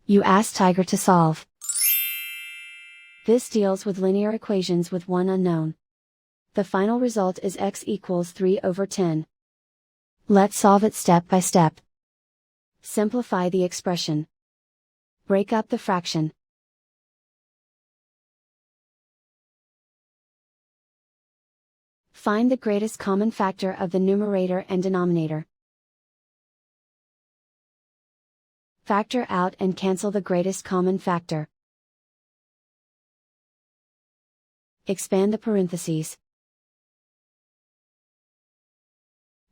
You ask Tiger to solve. This deals with linear equations with one unknown. The final result is x equals 3/10. Let's solve it step by step. Simplify the expression. Break up the fraction. Find the greatest common factor of the numerator and denominator. Factor out and cancel the greatest common factor. Expand the parentheses.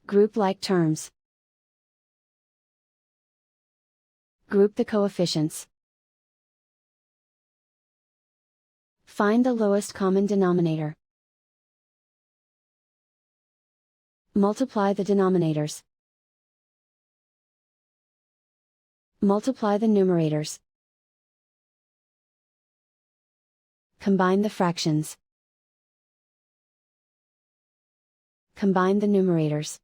Group like terms. Group the coefficients. Find the lowest common denominator. Multiply the denominators. Multiply the numerators. Combine the fractions. Combine the numerators.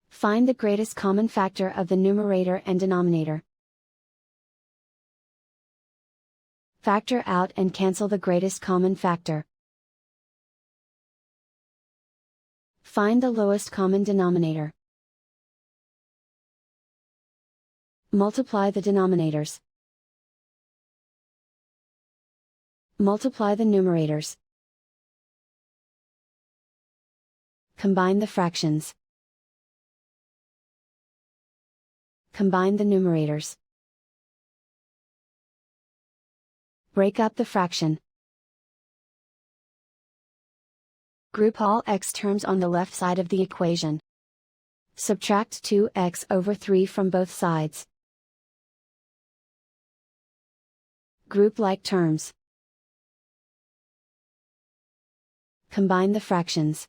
Find the greatest common factor of the numerator and denominator. Factor out and cancel the greatest common factor. Find the lowest common denominator. Multiply the denominators. Multiply the numerators. Combine the fractions. Combine the numerators. Break up the fraction. Group all x terms on the left side of the equation. Subtract 2x/3 from both sides. Group like terms. Combine the fractions.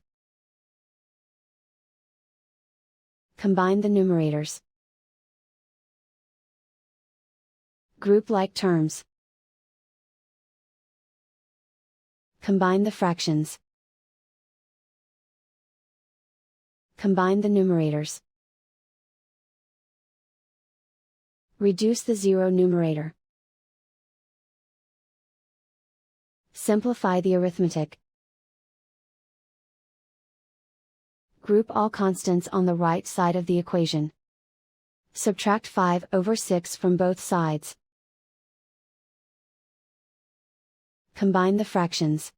Combine the numerators. Group like terms. Combine the fractions. Combine the numerators. Reduce the zero numerator. Simplify the arithmetic. Group all constants on the right side of the equation. Subtract 5/6 from both sides. Combine the fractions.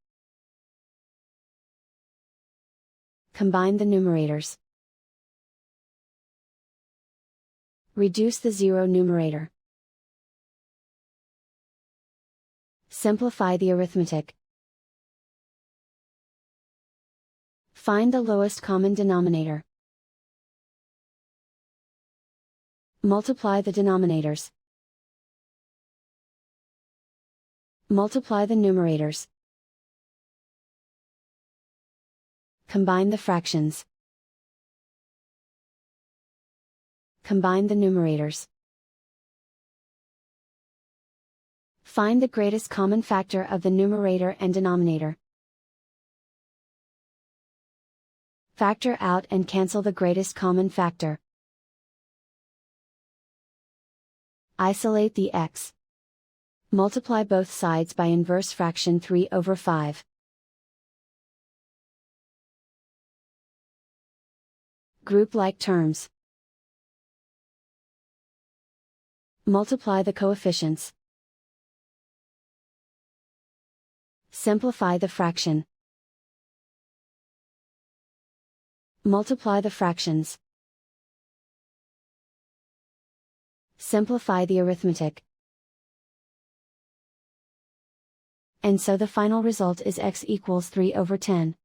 Combine the numerators. Reduce the zero numerator. Simplify the arithmetic. Find the lowest common denominator. Multiply the denominators. Multiply the numerators. Combine the fractions. Combine the numerators. Find the greatest common factor of the numerator and denominator. Factor out and cancel the greatest common factor. Isolate the x. Multiply both sides by inverse fraction 3/5. Group like terms. Multiply the coefficients. Simplify the fraction. Multiply the fractions. Simplify the arithmetic. And so the final result is x equals 3/10.